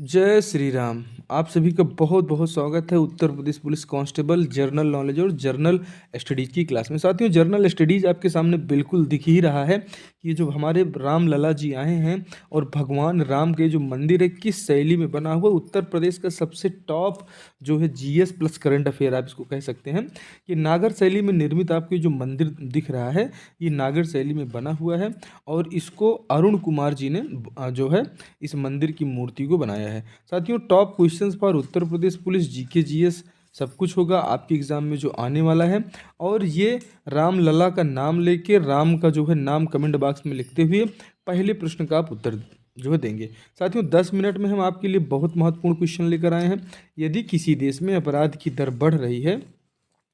जय श्री राम। आप सभी का बहुत बहुत स्वागत है Uttar Pradesh police constable general knowledge और जर्नल स्टडीज़ की क्लास में। साथियों, जर्नल स्टडीज़ आपके सामने बिल्कुल दिख ही रहा है कि ये जो हमारे राम लला जी आए हैं और भगवान राम के जो मंदिर है किस शैली में बना हुआ, उत्तर प्रदेश का सबसे टॉप जो है जीएस प्लस करंट अफेयर आप इसको कह सकते हैं कि नागर शैली में निर्मित आपको जो मंदिर दिख रहा है ये नागर शैली में बना हुआ है। और इसको अरुण कुमार जी ने जो है इस मंदिर की मूर्ति को बनाया है। साथियों, top questions for Uttar Pradesh police GK GS सब कुछ होगा आपके एग्जाम में जो आने वाला है। और ये राम लला का नाम लेके राम का जो है नाम कमेंट बॉक्स में लिखते हुए पहले प्रश्न का आप उत्तर जो है देंगे। साथियों, 10 मिनट में हम आपके लिए बहुत महत्वपूर्ण क्वेश्चन लेकर आए हैं। यदि किसी देश में अपराध की दर बढ़ रही है,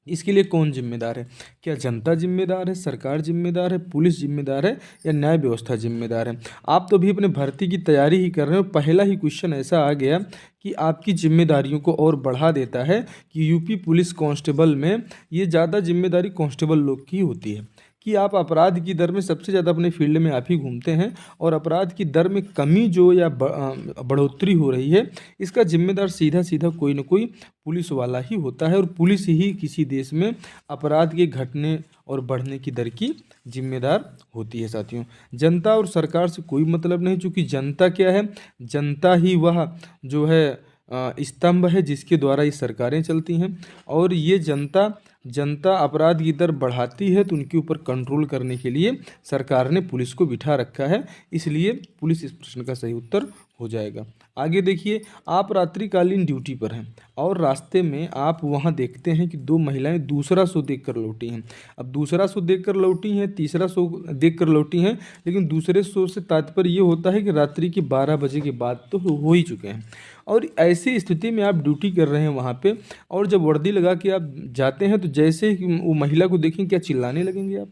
इसके लिए कौन जिम्मेदार है? क्या जनता जिम्मेदार है, सरकार जिम्मेदार है, पुलिस जिम्मेदार है या न्याय व्यवस्था जिम्मेदार है? आप तो अभी अपने भर्ती की तैयारी ही कर रहे हो, पहला ही क्वेश्चन ऐसा आ गया कि आपकी जिम्मेदारियों को और बढ़ा देता है कि यूपी पुलिस कांस्टेबल में ये ज़्यादा जिम्मेदारी कांस्टेबल लोग की होती है कि आप अपराध की दर में सबसे ज़्यादा अपने फील्ड में आप ही घूमते हैं। और अपराध की दर में कमी जो या बढ़ोतरी हो रही है, इसका जिम्मेदार सीधा सीधा कोई ना कोई पुलिस वाला ही होता है। और पुलिस ही किसी देश में अपराध के घटने और बढ़ने की दर की जिम्मेदार होती है। साथियों, जनता और सरकार से कोई मतलब नहीं, क्योंकि जनता क्या है? जनता ही वह जो है स्तंभ है जिसके द्वारा ये सरकारें चलती हैं। और ये जनता जनता अपराध की दर बढ़ाती है तो उनके ऊपर कंट्रोल करने के लिए सरकार ने पुलिस को बिठा रखा है। इसलिए पुलिस इस प्रश्न का सही उत्तर हो जाएगा। आगे देखिए, आप रात्रिकालीन ड्यूटी पर हैं और रास्ते में आप वहां देखते हैं कि दो महिलाएं दूसरा शो देखकर लौटी हैं। अब दूसरा शो देखकर लौटी हैं, तीसरा शो देखकर लौटी हैं, लेकिन दूसरे शो से तात्पर्य ये होता है कि रात्रि के 12 बजे के बाद तो हो ही चुके हैं। और ऐसी स्थिति में आप ड्यूटी कर रहे हैं वहाँ पे, और जब वर्दी लगा के आप जाते हैं तो जैसे ही वो महिला को देखें, क्या चिल्लाने लगेंगे आप?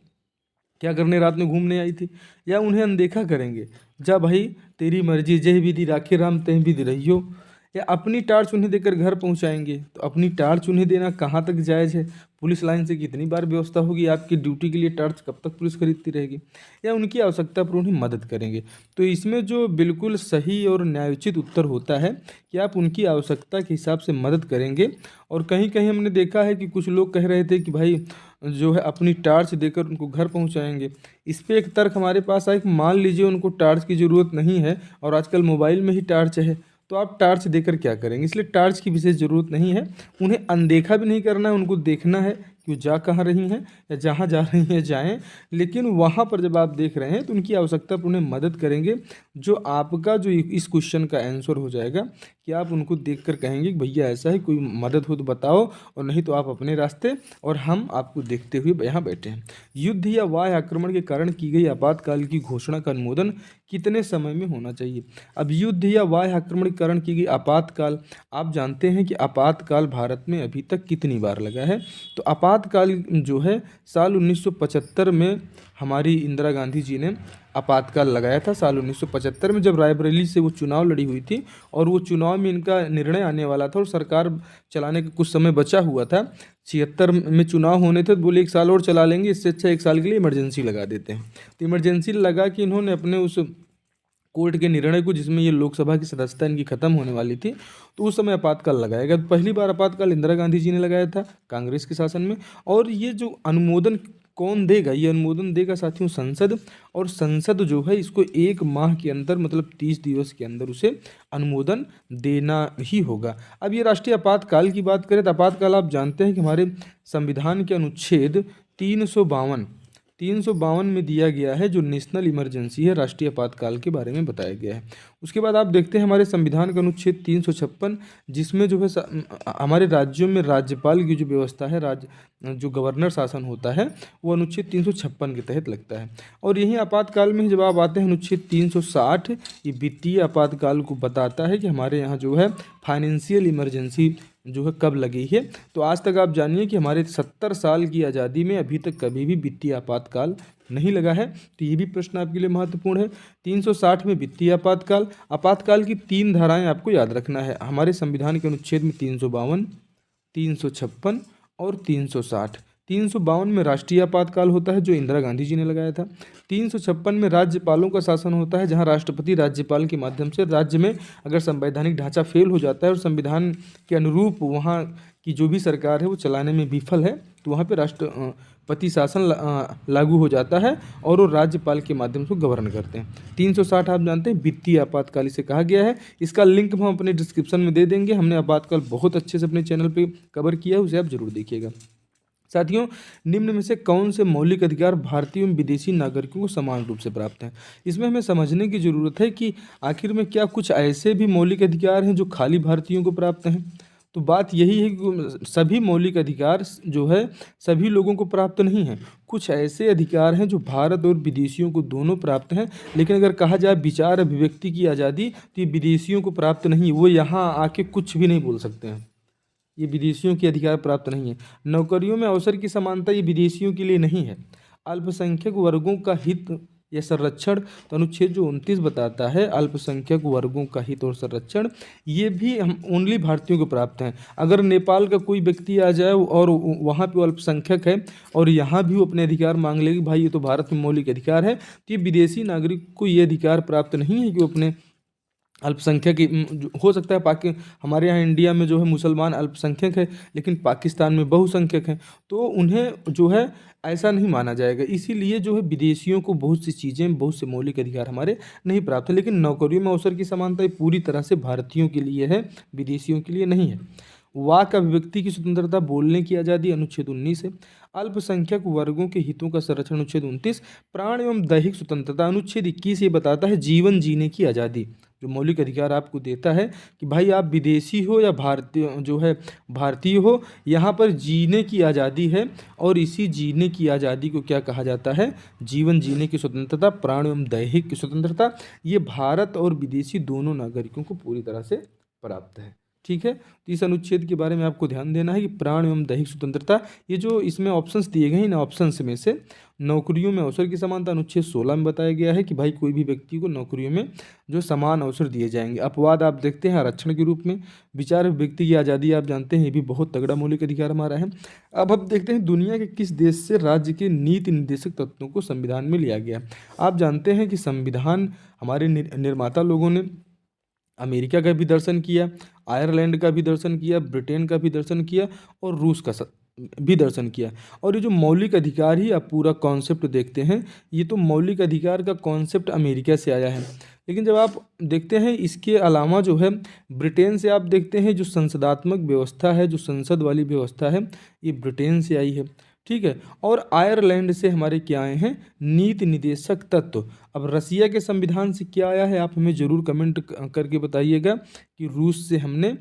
क्या करने रात में घूमने आई थी? या उन्हें अनदेखा करेंगे? जा भाई, तेरी मर्जी, जय विधि राखे राम तह विधि रहियो। या अपनी टार्च उन्हें देकर घर पहुंचाएंगे? तो अपनी टार्च उन्हें देना कहाँ तक जायज़ है? पुलिस लाइन से कितनी बार व्यवस्था होगी आपकी ड्यूटी के लिए? टार्च कब तक पुलिस खरीदती रहेगी? या उनकी आवश्यकता पर उन्हें मदद करेंगे? तो इसमें जो बिल्कुल सही और न्यायोचित उत्तर होता है कि आप उनकी आवश्यकता के हिसाब से मदद करेंगे। और कहीं कहीं हमने देखा है कि कुछ लोग कह रहे थे कि भाई जो है अपनी टार्च देकर उनको घर पहुंचाएंगे। इस पे एक तर्क हमारे पास आया कि मान लीजिए उनको टार्च की ज़रूरत नहीं है और आजकल मोबाइल में ही टार्च है, तो आप टार्च देकर क्या करेंगे? इसलिए टार्च की विशेष ज़रूरत नहीं है। उन्हें अनदेखा भी नहीं करना है, उनको देखना है कि वो जा कहाँ रही हैं या जहाँ जा रही हैं जाएं। लेकिन वहाँ पर जब आप देख रहे हैं तो उनकी आवश्यकता पर उन्हें मदद करेंगे। जो आपका जो इस क्वेश्चन का आंसर हो जाएगा कि आप उनको देखकर कहेंगे कि भैया ऐसा है, कोई मदद हो तो बताओ, और नहीं तो आप अपने रास्ते, और हम आपको देखते हुए यहाँ बैठे हैं। युद्ध या वाह्य आक्रमण के कारण की गई आपातकाल की घोषणा का अनुमोदन कितने समय में होना चाहिए? अब युद्ध या वाह्य आक्रमण के कारण की गई आपातकाल, आप जानते हैं कि आपातकाल भारत में अभी तक कितनी बार लगा है? तो आपातकाल जो है साल 1975 में हमारी इंदिरा गांधी जी ने आपातकाल लगाया था। साल 1975 में जब रायबरेली से वो चुनाव लड़ी हुई थी और वो चुनाव में इनका निर्णय आने वाला था और सरकार चलाने का कुछ समय बचा हुआ था। 76 में चुनाव होने थे तो बोले 1 साल और चला लेंगे, इससे अच्छा 1 साल के लिए इमरजेंसी लगा देते हैं। तो इमरजेंसी लगा कि इन्होंने अपने उस कोर्ट के निर्णय को, जिसमें ये लोकसभा की सदस्यता इनकी खत्म होने वाली थी, तो उस समय आपातकाल लगाया गया। तो पहली बार आपातकाल इंदिरा गांधी जी ने लगाया था कांग्रेस के शासन में। और ये जो अनुमोदन कौन देगा? ये अनुमोदन देगा साथियों संसद। और संसद जो है इसको 1 माह के अंदर, मतलब 30 दिवस के अंदर उसे अनुमोदन देना ही होगा। अब ये राष्ट्रीय आपातकाल की बात करें तो आपातकाल आप जानते हैं कि हमारे संविधान के अनुच्छेद 352 में दिया गया है, जो नेशनल इमरजेंसी है, राष्ट्रीय आपातकाल के बारे में बताया गया है। उसके बाद आप देखते हैं हमारे संविधान का अनुच्छेद 356, जिसमें जो है हमारे राज्यों में राज्यपाल की जो व्यवस्था है, जो गवर्नर शासन होता है, वो अनुच्छेद 356 के तहत लगता है। और यही आपातकाल में जब आप आते हैं अनुच्छेद 360, ये वित्तीय आपातकाल को बताता है कि हमारे यहाँ जो है फाइनेंशियल इमरजेंसी जो है कब लगी है। तो आज तक आप जानिए कि हमारे 70 साल की आज़ादी में अभी तक कभी भी वित्तीय आपातकाल नहीं लगा है। तो ये भी प्रश्न आपके लिए महत्वपूर्ण है। 360 में वित्तीय आपातकाल। आपातकाल की 3 धाराएं आपको याद रखना है हमारे संविधान के अनुच्छेद में, 352, 356 और 360। 352 में राष्ट्रीय आपातकाल होता है, जो इंदिरा गांधी जी ने लगाया था। 356 में राज्यपालों का शासन होता है, जहां राष्ट्रपति राज्यपाल के माध्यम से राज्य में अगर संवैधानिक ढांचा फेल हो जाता है और संविधान के अनुरूप वहाँ की जो भी सरकार है वो चलाने में विफल है, तो वहाँ पे राष्ट्रपति शासन लागू हो जाता है और वो राज्यपाल के माध्यम से गवर्न करते हैं। 360 आप जानते हैं वित्तीय आपातकाल इसे कहा गया है। इसका लिंक हम अपने डिस्क्रिप्शन में दे देंगे। हमने आपातकाल बहुत अच्छे से अपने चैनल पे कवर किया है, उसे आप जरूर देखिएगा। साथियों, निम्न में से कौन से मौलिक अधिकार भारतीय एवं विदेशी नागरिकों को समान रूप से प्राप्त हैं? इसमें हमें समझने की जरूरत है कि आखिर में क्या कुछ ऐसे भी मौलिक अधिकार हैं जो खाली भारतीयों को प्राप्त हैं। तो बात यही है कि सभी मौलिक अधिकार जो है सभी लोगों को प्राप्त नहीं हैं। कुछ ऐसे अधिकार हैं जो भारत और विदेशियों को दोनों प्राप्त हैं, लेकिन अगर कहा जाए विचार अभिव्यक्ति की आज़ादी तो ये विदेशियों को प्राप्त नहीं, वो यहाँ आके कुछ भी नहीं बोल सकते हैं, ये विदेशियों के अधिकार प्राप्त नहीं है। नौकरियों में अवसर की समानता ये विदेशियों के लिए नहीं है। अल्पसंख्यक वर्गों का हित या संरक्षण, तो अनुच्छेद जो 29 बताता है अल्पसंख्यक वर्गों का हित और संरक्षण, ये भी हम ओनली भारतीयों को प्राप्त हैं। अगर नेपाल का कोई व्यक्ति आ जाए और वहाँ पे वो अल्पसंख्यक है और यहाँ भी वो अपने अधिकार मांग लेगी, भाई ये तो भारत में मौलिक अधिकार है, तो ये विदेशी नागरिक को ये अधिकार प्राप्त नहीं है कि वो अपने अल्पसंख्यक हो सकता है हमारे यहाँ इंडिया में जो है मुसलमान अल्पसंख्यक है, लेकिन पाकिस्तान में बहुसंख्यक हैं, तो उन्हें जो है ऐसा नहीं माना जाएगा। इसीलिए जो है विदेशियों को बहुत सी चीज़ें, बहुत से मौलिक अधिकार हमारे नहीं प्राप्त है। लेकिन नौकरियों में अवसर की समानता ये पूरी तरह से भारतीयों के लिए है, विदेशियों के लिए नहीं है। वाक अभिव्यक्ति की स्वतंत्रता, बोलने की आज़ादी, अनुच्छेद 19 है। अल्पसंख्यक वर्गों के हितों का संरक्षण, अनुच्छेद 29। प्राण एवं दैहिक स्वतंत्रता, अनुच्छेद 21 ये बताता है जीवन जीने की आज़ादी, जो मौलिक अधिकार आपको देता है कि भाई आप विदेशी हो या भारतीय जो है भारतीय हो, यहाँ पर जीने की आज़ादी है। और इसी जीने की आज़ादी को क्या कहा जाता है? जीवन जीने की स्वतंत्रता, प्राण एवं दैहिक की स्वतंत्रता, ये भारत और विदेशी दोनों नागरिकों को पूरी तरह से प्राप्त है। ठीक है, तो इस अनुच्छेद के बारे में आपको ध्यान देना है कि प्राण एवं दैहिक स्वतंत्रता, ये जो इसमें ऑप्शंस दिए गए हैं, इन ऑप्शंस में से नौकरियों में अवसर की समानता अनुच्छेद 16 में बताया गया है कि भाई कोई भी व्यक्ति को नौकरियों में जो समान अवसर दिए जाएंगे। अपवाद आप देखते हैं आरक्षण के रूप में। विचार व्यक्ति की आज़ादी आप जानते हैं, ये भी बहुत तगड़ा मौलिक अधिकार हमारा है। अब देखते हैं दुनिया के किस देश से राज्य के नीति निर्देशक तत्वों को संविधान में लिया गया। आप जानते हैं कि संविधान हमारे निर्माता लोगों ने अमेरिका का भी दर्शन किया, आयरलैंड का भी दर्शन किया, ब्रिटेन का भी दर्शन किया और रूस का भी दर्शन किया। और ये जो मौलिक अधिकार ही आप पूरा कॉन्सेप्ट देखते हैं, ये तो मौलिक अधिकार का कॉन्सेप्ट अमेरिका से आया है। लेकिन जब आप देखते हैं इसके अलावा जो है ब्रिटेन से आप देखते हैं जो संसदात्मक व्यवस्था है, जो संसद वाली व्यवस्था है, ये ब्रिटेन से आई है। ठीक है, और आयरलैंड से हमारे क्या आए हैं? नीति निदेशक तत्व। अब रसिया के संविधान से क्या आया है, आप हमें ज़रूर कमेंट करके बताइएगा कि रूस से हमने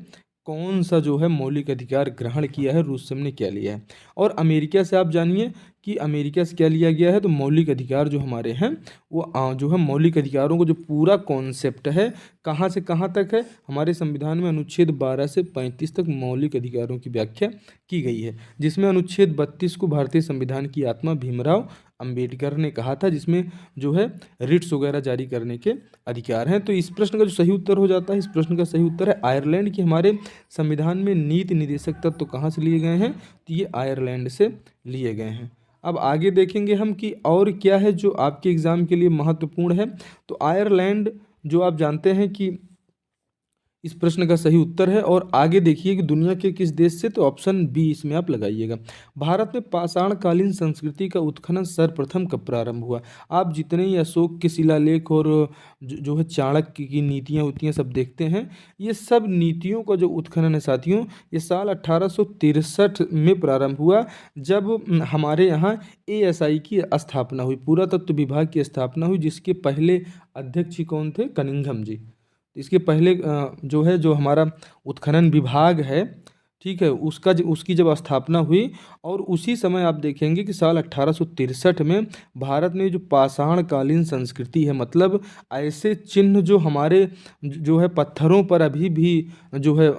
कौन सा जो है मौलिक अधिकार ग्रहण किया है, रूस से हमने क्या लिया है। और अमेरिका से आप जानिए कि अमेरिका से क्या लिया गया है। तो मौलिक अधिकार जो हमारे हैं वो जो है मौलिक अधिकारों को जो पूरा कॉन्सेप्ट है कहाँ से कहाँ तक है, हमारे संविधान में अनुच्छेद 12 से 35 तक मौलिक अधिकारों की व्याख्या की गई है, जिसमें अनुच्छेद 32 को भारतीय संविधान की आत्मा भीमराव अंबेडकर ने कहा था, जिसमें जो है रिट्स वगैरह जारी करने के अधिकार हैं। तो इस प्रश्न का जो सही उत्तर हो जाता है, इस प्रश्न का सही उत्तर है आयरलैंड की हमारे संविधान में नीति निर्देशक तत्व तो कहाँ से लिए गए हैं? तो ये आयरलैंड से लिए गए हैं। अब आगे देखेंगे हम कि और क्या है जो आपके एग्ज़ाम के लिए महत्वपूर्ण है। तो आयरलैंड जो आप जानते हैं कि इस प्रश्न का सही उत्तर है। और आगे देखिए कि दुनिया के किस देश से, तो ऑप्शन बी इसमें आप लगाइएगा। भारत में पाषाणकालीन संस्कृति का उत्खनन सर्वप्रथम कब प्रारंभ हुआ? आप जितने ही अशोक के शिलालेख और जो है चाणक्य की नीतियाँ होती हैं सब देखते हैं, ये सब नीतियों का जो उत्खनन है साथियों, ये साल 1863 में प्रारंभ हुआ, जब हमारे यहाँ ASI की स्थापना हुई, पुरातत्व विभाग की स्थापना हुई, जिसके पहले अध्यक्ष कौन थे? कनिंघम जी। इसके पहले जो है जो हमारा उत्खनन विभाग है, ठीक है, उसकी जब स्थापना हुई, और उसी समय आप देखेंगे कि साल 1863 में भारत में जो पाषाणकालीन संस्कृति है, मतलब ऐसे चिन्ह जो हमारे जो है पत्थरों पर अभी भी जो है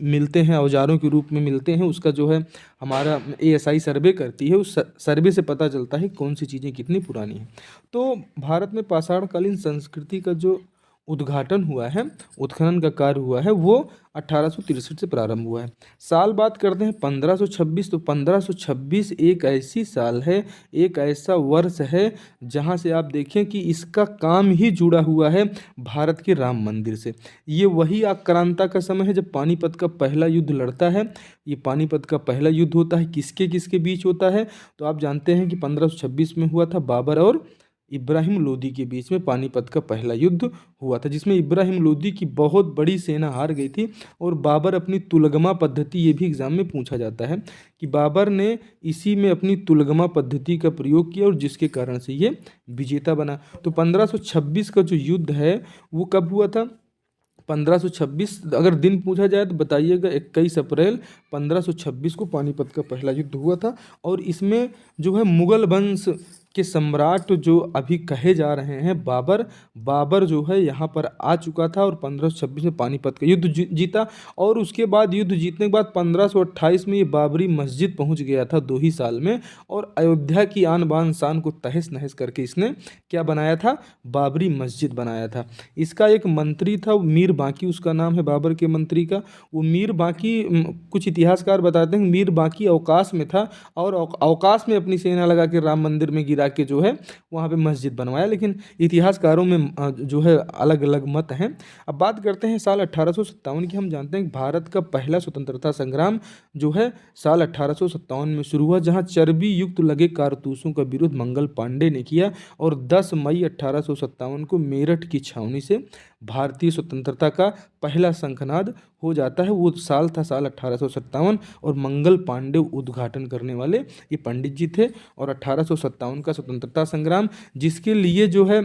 मिलते हैं, औजारों के रूप में मिलते हैं, उसका जो है हमारा ASI सर्वे करती है, उस सर्वे से पता चलता है कौन सी चीज़ें कितनी पुरानी हैं। तो भारत में पाषाणकालीन संस्कृति का जो उद्घाटन हुआ है, उत्खनन का कार्य हुआ है, वो 1863 से प्रारंभ हुआ है। साल बात करते हैं 1526, तो 1526 एक ऐसी साल है, एक ऐसा वर्ष है जहाँ से आप देखें कि इसका काम ही जुड़ा हुआ है भारत के राम मंदिर से। ये वही आक्रांता का समय है जब पानीपत का पहला युद्ध लड़ता है। ये पानीपत का पहला युद्ध होता है, किसके किसके बीच होता है, तो आप जानते हैं कि 1526 में हुआ था बाबर और इब्राहिम लोदी के बीच में पानीपत का पहला युद्ध हुआ था, जिसमें इब्राहिम लोदी की बहुत बड़ी सेना हार गई थी। और बाबर अपनी तुलगमा पद्धति, ये भी एग्जाम में पूछा जाता है कि बाबर ने इसी में अपनी तुलगमा पद्धति का प्रयोग किया और जिसके कारण से ये विजेता बना। तो 1526 का जो युद्ध है वो कब हुआ था? 1526, अगर दिन पूछा जाए तो बताइएगा 21 अप्रैल 1526 को पानीपत का पहला युद्ध हुआ था। और इसमें जो है मुगल वंश के सम्राट जो अभी कहे जा रहे हैं बाबर, बाबर जो है यहाँ पर आ चुका था और 1526 में पानीपत का युद्ध जीता। और उसके बाद युद्ध जीतने के बाद 1528 में ये बाबरी मस्जिद पहुँच गया था 2 ही साल में, और अयोध्या की आन बान शान को तहस नहस करके इसने क्या बनाया था? बाबरी मस्जिद बनाया था। इसका एक मंत्री था मीर बाकी, उसका नाम है बाबर के मंत्री का। वो मीर बाकी, कुछ इतिहासकार बताते हैं मीर बाकी अवकाश में था और अवकाश में अपनी सेना लगा के राम मंदिर में गिरा के जो है वहाँ पे मस्जिद बनवाया। लेकिन इतिहासकारों में जो है अलग अलग मत हैं। अब बात करते हैं साल 1857 की। हम जानते हैं कि भारत का पहला स्वतंत्रता संग्राम जो है साल 1857 में शुरू हुआ, जहाँ चर्बी युक्त लगे कारतूसों का विरोध मंगल पांडे ने किया। और 10 मई 1857 को मेरठ की छावनी से भारतीय स्वतंत्रता का पहला शंखनाद हो जाता है। वो साल था साल 1857, और मंगल पांडे उद्घाटन करने वाले ये पंडित जी थे। और 1857 का स्वतंत्रता संग्राम, जिसके लिए जो है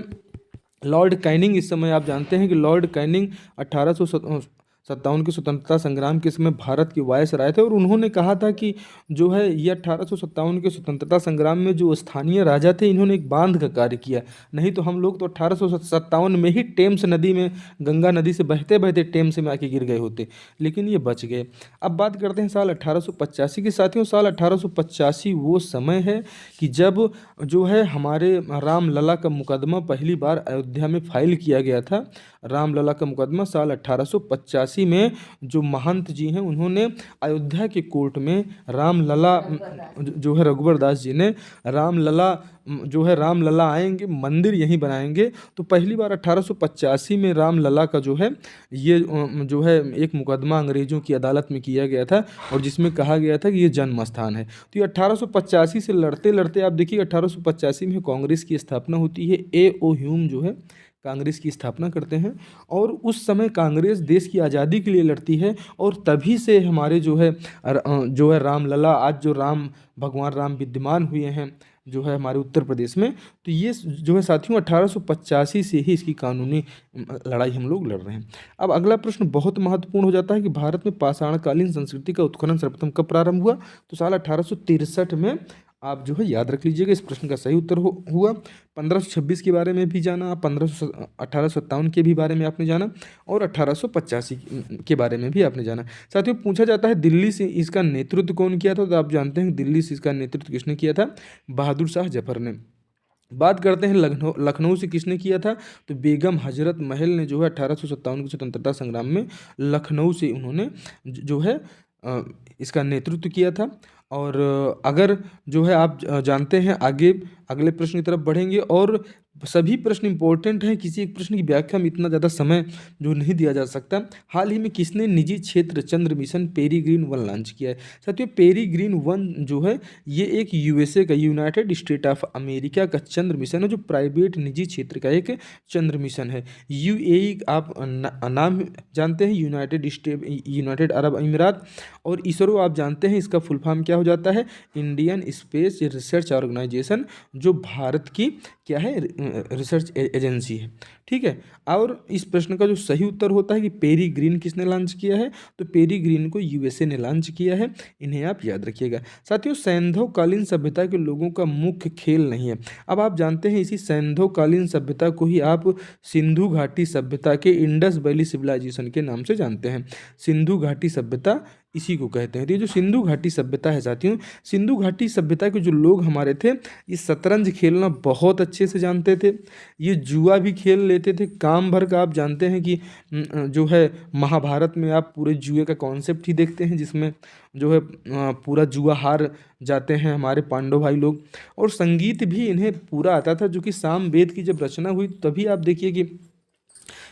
लॉर्ड कैनिंग, इस समय आप जानते हैं कि लॉर्ड कैनिंग 1857 के स्वतंत्रता संग्राम के समय भारत के वायसराय थे। और उन्होंने कहा था कि जो है ये 1857 के स्वतंत्रता संग्राम में जो स्थानीय राजा थे, इन्होंने एक बांध का कार्य किया, नहीं तो हम लोग तो 1857 में ही टेम्स नदी में, गंगा नदी से बहते बहते टेम्स में आके गिर गए होते, लेकिन ये बच गए। अब बात करते हैं साल 1885 की। साथियों, साल 1885 वो समय है कि जब जो है हमारे रामलला का मुकदमा पहली बार अयोध्या में फाइल किया गया था। रामलला का मुकदमा साल 1885 में जो महंत जी हैं उन्होंने अयोध्या के कोर्ट में रामलला जो है रघुवर दास जी ने रामलला जो है रामलला आएंगे, मंदिर यहीं बनाएंगे। तो पहली बार 1885 में रामलला का जो है ये जो है एक मुकदमा अंग्रेज़ों की अदालत में किया गया था, और जिसमें कहा गया था कि ये जन्म स्थान है। तो ये 1885 से लड़ते लड़ते आप देखिए 1885 में कांग्रेस की स्थापना होती है। A.O. ह्यूम जो है कांग्रेस की स्थापना करते हैं, और उस समय कांग्रेस देश की आज़ादी के लिए लड़ती है। और तभी से हमारे जो है रामलला, आज जो राम भगवान राम विद्यमान हुए हैं जो है हमारे उत्तर प्रदेश में, तो ये जो है साथियों 1885 से ही इसकी कानूनी लड़ाई हम लोग लड़ रहे हैं। अब अगला प्रश्न बहुत महत्वपूर्ण हो जाता है कि भारत में पाषाणकालीन संस्कृति का उत्खनन सर्वप्रथम कब प्रारंभ हुआ? तो साल 1863 में। आप जो है याद रख लीजिएगा, इस प्रश्न का सही उत्तर हुआ। 1526 के बारे में भी जाना, 1857 के भी बारे में आपने जाना, और 1885 के बारे में भी आपने जाना। साथियों, पूछा जाता है दिल्ली से इसका नेतृत्व कौन किया था? तो आप जानते हैं दिल्ली से इसका नेतृत्व किसने किया था? बहादुर शाह जफर ने। बात करते हैं लखनऊ से किसने किया था? तो बेगम हजरत महल ने जो है 1857 के स्वतंत्रता संग्राम में लखनऊ से उन्होंने जो है इसका नेतृत्व किया था। और अगर जो है आप जानते हैं, आगे अगले प्रश्न की तरफ बढ़ेंगे, और सभी प्रश्न इंपॉर्टेंट हैं, किसी एक प्रश्न की व्याख्या में इतना ज़्यादा समय जो नहीं दिया जा सकता। हाल ही में किसने निजी क्षेत्र चंद्र मिशन पेरीग्रीन 1 लॉन्च किया है? साथियों, पेरीग्रीन 1 जो है ये एक यूएसए का, यूनाइटेड स्टेट ऑफ अमेरिका का चंद्र मिशन है, जो प्राइवेट निजी क्षेत्र का एक चंद्र मिशन है। यूएई आप नाम जानते हैं, यूनाइटेड अरब अमीरात। और इसरो आप जानते हैं इसका फुल फॉर्म क्या हो जाता है? इंडियन स्पेस रिसर्च ऑर्गेनाइजेशन, जो भारत की क्या है? रिसर्च एजेंसी है। ठीक है। और इस प्रश्न का जो सही उत्तर होता है कि पेरीग्रीन किसने लॉन्च किया है? तो पेरीग्रीन को यूएसए ने लॉन्च किया है। इन्हें आप याद रखिएगा। साथियों, सैंधवकालीन सभ्यता के लोगों का मुख्य खेल नहीं है। अब आप जानते हैं इसी सैंधवकालीन सभ्यता को ही आप सिंधु घाटी सभ्यता के इंडस वैली सिविलाइजेशन के नाम से जानते हैं। सिंधु घाटी सभ्यता इसी को कहते हैं। तो ये जो सिंधु घाटी सभ्यता है साथियों, सिंधु घाटी सभ्यता के जो लोग हमारे थे, ये शतरंज खेलना बहुत अच्छे से जानते थे, ये जुआ भी खेल लेते लेते थे, काम भर का। आप जानते हैं कि जो है महाभारत में आप पूरे जुए का कॉन्सेप्ट ही देखते हैं, जिसमें जो है पूरा जुआ हार जाते हैं हमारे पांडव भाई लोग। और संगीत भी इन्हें पूरा आता था, जो कि सामवेद की जब रचना हुई तभी आप देखिए कि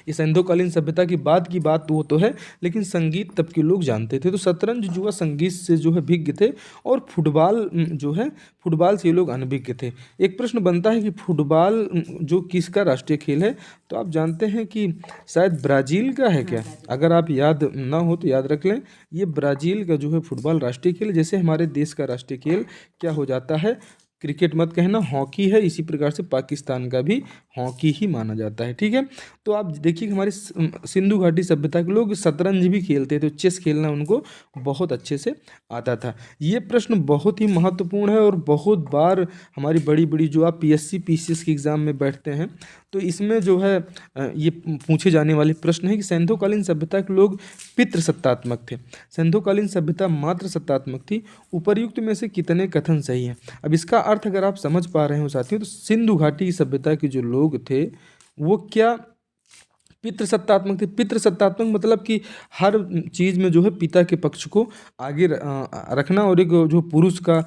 ये सिंधुकालीन सभ्यता की बात वो तो है, लेकिन संगीत तब के लोग जानते थे। तो शतरंज जुआ संगीत से जो है भिज्ञ थे, और फुटबॉल जो है फुटबॉल से ये लोग अनभिज्ञ थे। एक प्रश्न बनता है कि फुटबॉल जो किसका राष्ट्रीय खेल है, तो आप जानते हैं कि शायद ब्राज़ील का है क्या? अगर आप याद ना हो तो याद रख लें, ये ब्राज़ील का जो है फुटबॉल राष्ट्रीय खेल है। जैसे हमारे देश का राष्ट्रीय खेल क्या हो जाता है, क्रिकेट मत कहना, हॉकी है, इसी प्रकार से पाकिस्तान का भी हॉकी ही माना जाता है। ठीक है, तो आप देखिए कि हमारे सिंधु घाटी सभ्यता के लोग शतरंज भी खेलते थे, चेस खेलना उनको बहुत अच्छे से आता था। ये प्रश्न बहुत ही महत्वपूर्ण है, और बहुत बार हमारी बड़ी बड़ी जो आप पीएससी पीसीएस के एग्ज़ाम में बैठते हैं, तो इसमें जो है ये पूछे जाने वाले प्रश्न है कि सिंधुकालीन सभ्यता के लोग पितृसत्तात्मक थे, सिंधुकालीन सभ्यता मात्र सत्तात्मक थी। उपर्युक्त में से कितने कथन सही हैं? अब इसका अर्थ अगर आप समझ पा रहे हो साथियों, तो सिंधु घाटी सभ्यता के जो लोग थे वो क्या पितृसत्तात्मक थे? पितृसत्तात्मक मतलब कि हर चीज़ में जो है पिता के पक्ष को आगे रखना, और एक जो पुरुष का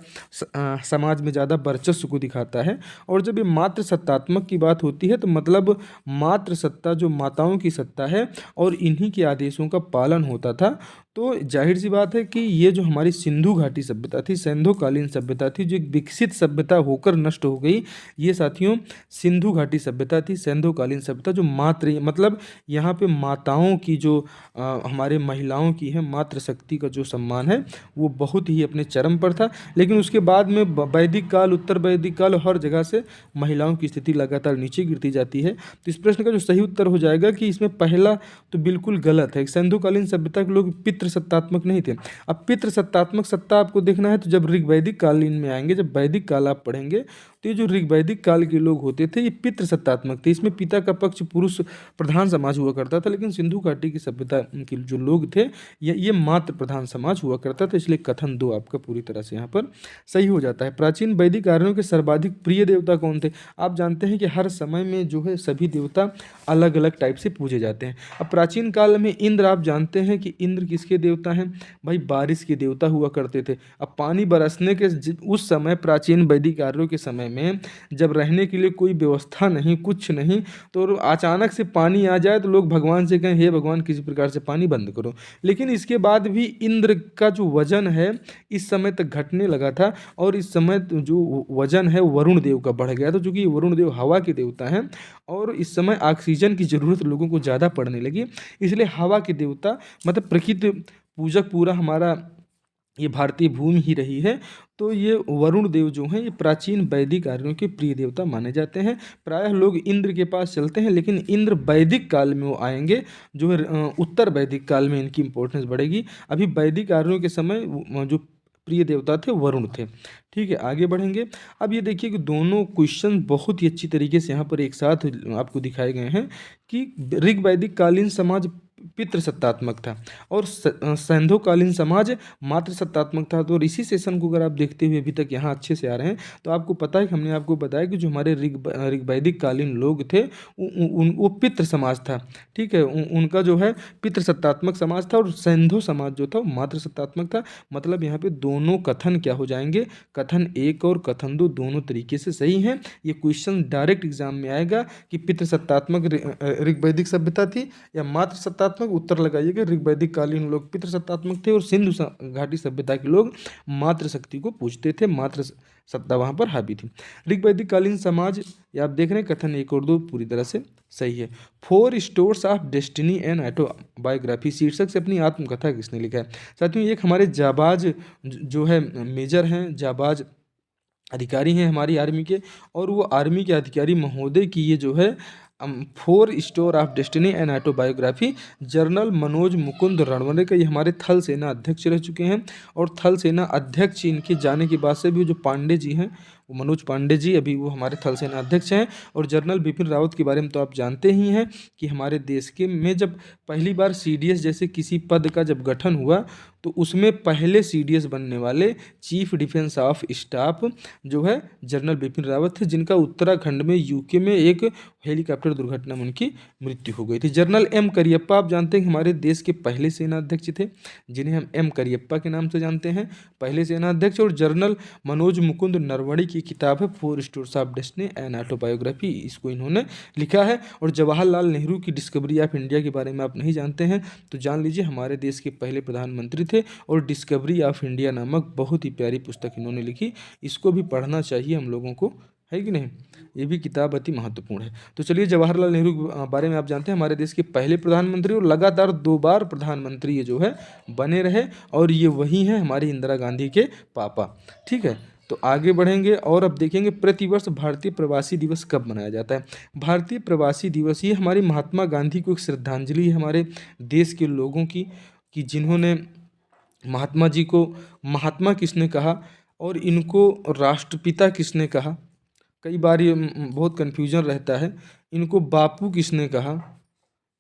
समाज में ज़्यादा वर्चस्व को दिखाता है। और जब ये मातृ सत्तात्मक की बात होती है, तो मतलब मातृ सत्ता जो माताओं की सत्ता है, और इन्हीं के आदेशों का पालन होता था। तो जाहिर सी बात है कि ये जो हमारी सिंधु घाटी सभ्यता थी, सिंधुकालीन सभ्यता थी, जो एक विकसित सभ्यता होकर नष्ट हो गई, ये साथियों सिंधु घाटी सभ्यता थी, सिंधुकालीन सभ्यता। जो मातृ मतलब यहाँ पे माताओं की जो हमारे महिलाओं की है मातृशक्ति का जो सम्मान है, वो बहुत ही अपने चरम पर था। लेकिन उसके बाद में वैदिक काल, उत्तर वैदिक काल, हर जगह से महिलाओं की स्थिति लगातार नीचे गिरती जाती है। तो इस प्रश्न का जो सही उत्तर हो जाएगा कि इसमें पहला तो बिल्कुल गलत है। सिंधुकालीन सभ्यता के लोग पितृसत्तात्मक नहीं थे। अब पितृसत्तात्मक सत्ता आपको देखना है तो जब ऋग्वैदिक कालीन में आएंगे, जब वैदिक काल आप पढ़ेंगे, तो ये जो ऋग्वैदिक काल के लोग होते थे ये पितृसत्तात्मक थे। इसमें पिता का पक्ष पुरुष प्रधान समाज हुआ करता था, लेकिन सिंधु घाटी की सभ्यता के जो लोग थे ये मातृ प्रधान समाज हुआ करता था। इसलिए कथन 2 आपका पूरी तरह से यहाँ पर सही हो जाता है। प्राचीन वैदिक आर्यों के सर्वाधिक प्रिय देवता कौन थे? आप जानते हैं कि हर समय में जो है सभी देवता अलग अलग टाइप से पूजे जाते हैं। अब प्राचीन काल में इंद्र, आप जानते हैं कि इंद्र किसके देवता हैं? भाई बारिश के देवता हुआ करते थे। अब पानी बरसने के उस समय प्राचीन वैदिक आर्यों के समय में जब रहने के लिए कोई व्यवस्था नहीं, कुछ नहीं, तो अचानक से पानी आ जाए तो लोग भगवान से कहें हे भगवान किसी प्रकार से पानी बंद करो। लेकिन इसके बाद भी इंद्र का जो वजन है इस समय तक घटने लगा था, और इस समय जो वजन है वरुण देव का बढ़ गया था, क्योंकि वरुण देव हवा के देवता हैं, और इस समय ऑक्सीजन की ज़रूरत लोगों को ज़्यादा पड़ने लगी। इसलिए हवा के देवता मतलब प्रकृति पूजक पूरा हमारा ये भारतीय भूमि ही रही है। तो ये वरुण देव जो हैं ये प्राचीन वैदिक आर्यों के प्रिय देवता माने जाते हैं। प्रायः लोग इंद्र के पास चलते हैं, लेकिन इंद्र वैदिक काल में वो आएंगे, जो है उत्तर वैदिक काल में इनकी इंपॉर्टेंस बढ़ेगी। अभी वैदिक आर्यों के समय जो प्रिय देवता थे वरुण थे। ठीक है, आगे बढ़ेंगे। अब ये देखिए कि दोनों क्वेश्चन बहुत ही अच्छी तरीके से यहाँ पर एक साथ आपको दिखाए गए हैं कि ऋग वैदिक कालीन समाज पितृसत्तात्मक था और सिंधुकालीन समाज मातृसत्तात्मक था। तो इसी सेशन को अगर आप देखते हुए अभी तक यहाँ अच्छे से आ रहे हैं, तो आपको पता है कि हमने आपको बताया कि जो हमारे ऋग्वैदिक कालीन लोग थे वो पितृ समाज था। ठीक है, उनका जो है पितृसत्तात्मक समाज था, और सिंधु समाज जो था वो मातृसत्तात्मक था। मतलब यहाँ पे दोनों कथन क्या हो जाएंगे, कथन 1 और कथन 2 दोनों तरीके से सही हैं। ये क्वेश्चन डायरेक्ट एग्जाम में आएगा कि पितृसत्तात्मक ऋग्वैदिक सभ्यता थी या मातृसत्तात्मक। उत्तर लगाइएगा, ऋग्वैदिक कालीन लोग पितृसत्तात्मक थे और सिंधु घाटी सभ्यता के लोग मातृशक्ति को पूजते थे, मातृ सत्ता वहाँ पर हावी थी। ऋग्वैदिक कालीन समाज, ये आप देख रहे हैं कथन 1 और 2 पूरी तरह से सही है। 4 stores of destiny and autobiography शीर्षक से अपनी आत्मकथा किसने लिखा है? साथियों एक हमारे जाबाज जो है मेजर हैं, जाबाज अधिकारी हैं हमारी आर्मी के, और वो आर्मी के अधिकारी महोदय की ये जो है 4 store of destiny and autobiography general Manoj Mukund Naravane का, ये हमारे थल सेना अध्यक्ष रह चुके हैं। और थल सेना अध्यक्ष इनके जाने के बाद से भी जो पांडे जी हैं वो मनोज पांडे जी अभी वो हमारे थल सेना अध्यक्ष हैं। और जनरल बिपिन रावत के बारे में तो आप जानते ही हैं कि हमारे देश के में जब पहली बार सीडीएस जैसे किसी पद का जब गठन हुआ तो उसमें पहले सीडीएस बनने वाले चीफ डिफेंस ऑफ स्टाफ जो है जनरल बिपिन रावत थे, जिनका उत्तराखंड में यूके में एक हेलीकॉप्टर दुर्घटना में उनकी मृत्यु हो गई थी। जनरल एम करियप्पा आप जानते हैं कि हमारे देश के पहले सेना अध्यक्ष थे, जिन्हें हम एम करियप्पा के नाम से जानते हैं, पहले सेना अध्यक्ष। और जनरल मनोज मुकुंद नरवणे की किताब है 4 stores of destiny and autobiography, इसको इन्होंने लिखा है। और जवाहरलाल नेहरू की डिस्कवरी ऑफ इंडिया के बारे में आप नहीं जानते हैं तो जान लीजिए, हमारे देश के पहले प्रधानमंत्री थे और डिस्कवरी ऑफ इंडिया नामक बहुत ही प्यारी पुस्तक इन्होंने लिखी, इसको भी पढ़ना चाहिए हम लोगों को, है कि नहीं। ये भी किताब अति महत्वपूर्ण है। तो चलिए, जवाहरलाल नेहरू के बारे में आप जानते हैं, हमारे देश के पहले प्रधानमंत्री और लगातार 2 बार प्रधानमंत्री ये जो है बने रहे, और ये वही हैं हमारी इंदिरा गांधी के पापा। ठीक है, तो आगे बढ़ेंगे और अब देखेंगे प्रतिवर्ष भारतीय प्रवासी दिवस कब मनाया जाता है। भारतीय प्रवासी दिवस ये हमारी महात्मा गांधी को एक श्रद्धांजलि है हमारे देश के लोगों की, कि जिन्होंने महात्मा जी को महात्मा किसने कहा और इनको राष्ट्रपिता किसने कहा। कई बार ये बहुत कन्फ्यूजन रहता है, इनको बापू किसने कहा,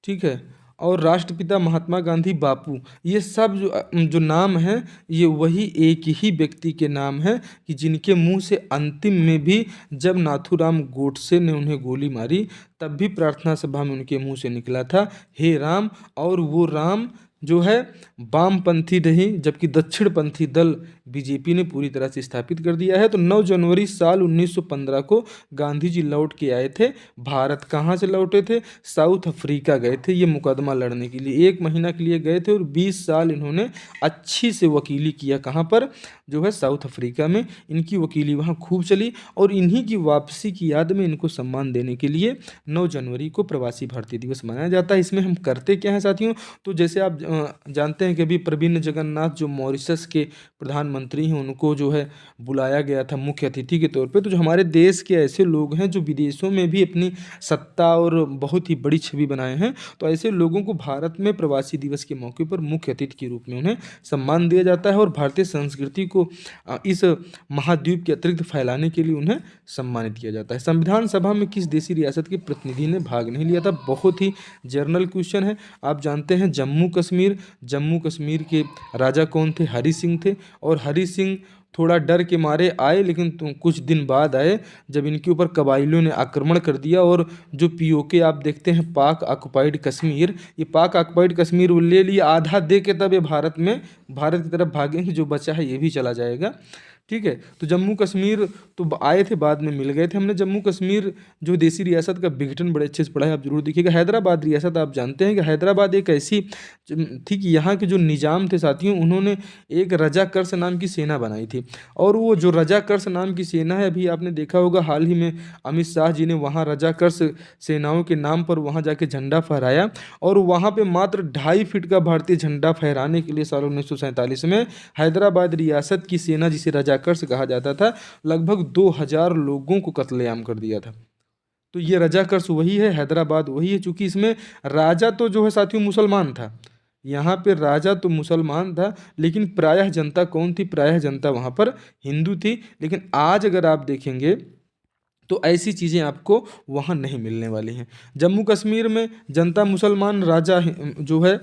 ठीक है, और राष्ट्रपिता महात्मा गांधी बापू, ये सब जो नाम हैं ये वही एक ही व्यक्ति के नाम हैं, कि जिनके मुंह से अंतिम में भी जब नाथूराम गोडसे ने उन्हें गोली मारी तब भी प्रार्थना सभा में उनके मुंह से निकला था, हे राम। और वो राम जो है वामपंथी नहीं, जबकि दक्षिणपंथी दल बीजेपी ने पूरी तरह से स्थापित कर दिया है। तो 9 जनवरी साल 1915 को गांधी जी लौट के आए थे भारत। कहाँ से लौटे थे? साउथ अफ्रीका गए थे ये मुकदमा लड़ने के लिए, 1 महीना के लिए गए थे और 20 साल इन्होंने अच्छी से वकीली किया। कहाँ पर? जो है साउथ अफ्रीका में इनकी वकीली वहाँ खूब चली, और इन्हीं की वापसी की याद में इनको सम्मान देने के लिए 9 जनवरी को प्रवासी भारतीय दिवस मनाया जाता है। इसमें हम करते क्या हैं साथियों? तो जैसे आप जानते हैं कि अभी प्रवीण जगन्नाथ जो मॉरिशस के प्रधानमंत्री हैं, उनको जो है बुलाया गया था मुख्य अतिथि के तौर पे। तो जो हमारे देश के ऐसे लोग हैं जो विदेशों में भी अपनी सत्ता और बहुत ही बड़ी छवि बनाए हैं, तो ऐसे लोगों को भारत में प्रवासी दिवस के मौके पर मुख्य अतिथि के रूप में उन्हें सम्मान दिया जाता है, और भारतीय संस्कृति को इस महाद्वीप के अतिरिक्त फैलाने के लिए उन्हें सम्मानित किया जाता है। संविधान सभा में किस देशी रियासत के प्रतिनिधि ने भाग नहीं लिया था? बहुत ही जनरल क्वेश्चन है। आप जानते हैं जम्मू कश्मीर, जम्मू कश्मीर के राजा कौन थे? हरि सिंह थे। और हरि सिंह थोड़ा डर के मारे आए, लेकिन कुछ दिन बाद आए जब इनके ऊपर कबाइलियों ने आक्रमण कर दिया। और जो पीओके आप देखते हैं, पाक ऑक्युपाइड कश्मीर, ये पाक ऑक्युपाइड कश्मीर वो ले लिया, आधा दे के तब ये भारत की तरफ भागेंगे, जो बचा है ये भी चला जाएगा। ठीक है, तो जम्मू कश्मीर तो आए थे, बाद में मिल गए थे। हमने जम्मू कश्मीर जो देसी रियासत का विघटन बड़े अच्छे से पढ़ा है, आप जरूर देखिएगा। हैदराबाद रियासत, आप जानते हैं कि हैदराबाद एक ऐसी थी कि यहाँ के जो निज़ाम थे साथियों, उन्होंने एक रजाकर्स नाम की सेना बनाई थी। और वो जो रजाकर्स नाम की सेना है, अभी आपने देखा होगा हाल ही में अमित शाह जी ने वहाँ रजाकर्स सेनाओं के नाम पर वहाँ जाके झंडा फहराया, और वहाँ पे मात्र 2.5 फीट का भारतीय झंडा फहराने के लिए साल 1947 में हैदराबाद रियासत की सेना, जिसे रजाकर्स कहा जाता था, लगभग 2000 लोगों को कत्लेआम कर दिया था। तो ये रजाकर्स वही है, हैदराबाद वही है। चूंकि इसमें राजा तो जो है साथियों मुसलमान था, यहाँ पे राजा तो मुसलमान था, लेकिन प्रायः जनता कौन थी? प्रायः जनता वहाँ पर हिंदू थी। लेकिन आज अगर आप देखेंगे तो ऐसी चीज़ें आपको वहाँ नहीं मिलने वाली हैं। जम्मू कश्मीर में जनता मुसलमान, राजा जो है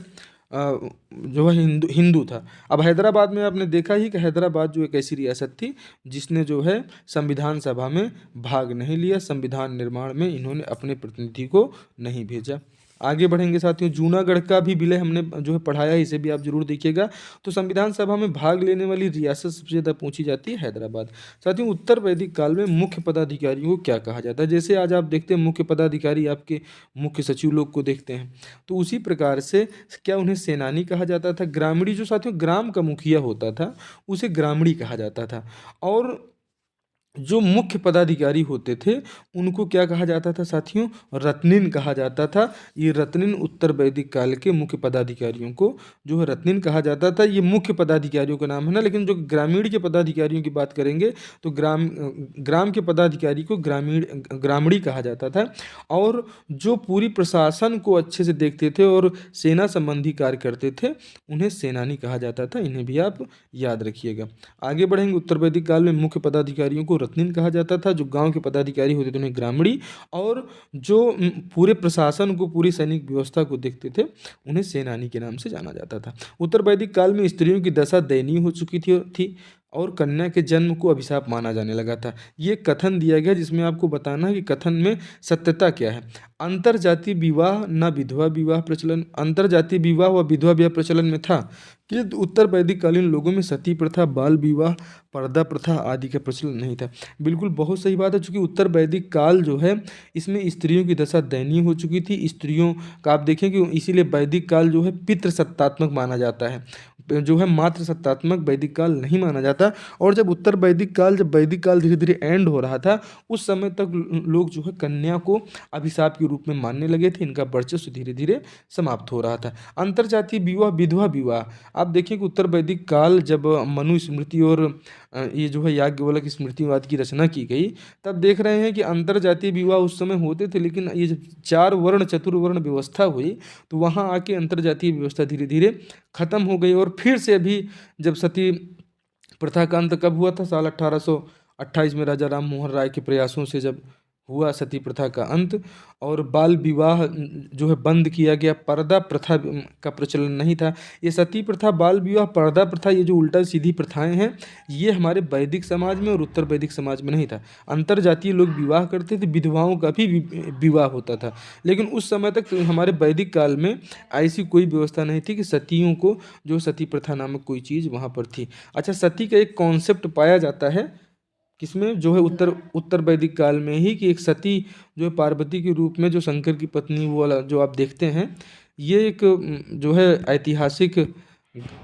हिंदू था। अब हैदराबाद में आपने देखा ही कि हैदराबाद जो एक ऐसी रियासत थी जिसने जो है संविधान सभा में भाग नहीं लिया, संविधान निर्माण में इन्होंने अपने प्रतिनिधि को नहीं भेजा। आगे बढ़ेंगे साथियों, जूनागढ़ का भी विलय हमने जो है पढ़ाया है, इसे भी आप जरूर देखिएगा। तो संविधान सभा में भाग लेने वाली रियासत सबसे ज़्यादा पूछी जाती है हैदराबाद। साथियों, उत्तर वैदिक काल में मुख्य पदाधिकारियों को क्या कहा जाता है? जैसे आज आप देखते हैं मुख्य पदाधिकारी आपके मुख्य सचिव लोग को देखते हैं, तो उसी प्रकार से क्या उन्हें सेनानी कहा जाता था? ग्रामीणी, जो साथियों ग्राम का मुखिया होता था, उसे ग्रामीणी कहा जाता था। और जो मुख्य पदाधिकारी होते थे उनको क्या कहा जाता था साथियों? रत्निन कहा जाता था। ये रत्निन उत्तर वैदिक काल के मुख्य पदाधिकारियों को जो है रत्निन कहा जाता था। ये मुख्य पदाधिकारियों का नाम है ना, लेकिन जो ग्रामीण के पदाधिकारियों की बात करेंगे तो ग्राम के पदाधिकारी को ग्रामीणी कहा जाता था। और जो पूरी प्रशासन को अच्छे से देखते थे और सेना संबंधी कार्य करते थे, उन्हें सेनानी कहा जाता था। इन्हें भी आप याद रखिएगा। आगे बढ़ेंगे, उत्तर वैदिक काल में मुख्य पदाधिकारियों को रत्निन कहा जाता था। जो गांव के पदाधिकारी होते थे उन्हें ग्रामीणी, और जो पूरे प्रशासन को, पूरी सैनिक व्यवस्था को देखते थे उन्हें सेनानी के नाम से जाना जाता था। उत्तर वैदिक काल में स्त्रियों की दशा दयनीय हो चुकी थी और कन्या के जन्म को अभिशाप माना जाने लगा था। ये कथन दिया गया जिसमें आपको बताना है कि कथन में सत्यता क्या है। अंतरजातीय विवाह न विधवा विवाह प्रचलन, अंतरजातीय विवाह व विधवा विवाह प्रचलन में था कि उत्तर वैदिक कालीन लोगों में सती प्रथा, बाल विवाह, पर्दा प्रथा आदि का प्रचलन नहीं था। बिल्कुल बहुत सही बात है, चूंकि उत्तर वैदिक काल जो है इसमें स्त्रियों की दशा दयनीय हो चुकी थी। स्त्रियों का आप देखें कि इसीलिए वैदिक काल जो है पितृसत्तात्मक माना जाता है, जो है मात्र सत्तात्मक वैदिक काल नहीं माना जाता। और जब उत्तर वैदिक काल, जब वैदिक काल धीरे धीरे एंड हो रहा था, उस समय तक लोग जो है कन्या को अभिशाप के रूप में मानने लगे थे। इनका वर्चस्व धीरे धीरे समाप्त हो रहा था। अंतरजातीय विवाह, विधवा विवाह, आप देखिए कि उत्तर वैदिक काल जब मनु स्मृति और ये जो है याज्ञवल्क्य स्मृतिवाद की रचना की गई, तब देख रहे हैं कि अंतरजातीय विवाह उस समय होते थे, लेकिन ये जब चार वर्ण चतुर्वर्ण व्यवस्था हुई तो वहाँ आके अंतरजातीय व्यवस्था धीरे धीरे खत्म हो गई। और फिर से अभी जब सती प्रथा का अंत कब हुआ था, साल 1828 में राजा राम मोहन राय के प्रयासों से जब हुआ सती प्रथा का अंत, और बाल विवाह जो है बंद किया गया, पर्दा प्रथा का प्रचलन नहीं था। ये सती प्रथा, बाल विवाह, पर्दा प्रथा, ये जो उल्टा सीधी प्रथाएं हैं, ये हमारे वैदिक समाज में और उत्तर वैदिक समाज में नहीं था। अंतरजातीय लोग विवाह करते थे, विधवाओं का भी विवाह होता था, लेकिन उस समय तक हमारे वैदिक काल में ऐसी कोई व्यवस्था नहीं थी कि सतियों को, जो सती प्रथा नामक कोई चीज़ वहाँ पर थी। अच्छा, सती का एक कॉन्सेप्ट पाया जाता है किसमें, जो है उत्तर वैदिक काल में ही, कि एक सती जो है पार्वती के रूप में जो शंकर की पत्नी, वो वाला जो आप देखते हैं, ये एक जो है ऐतिहासिक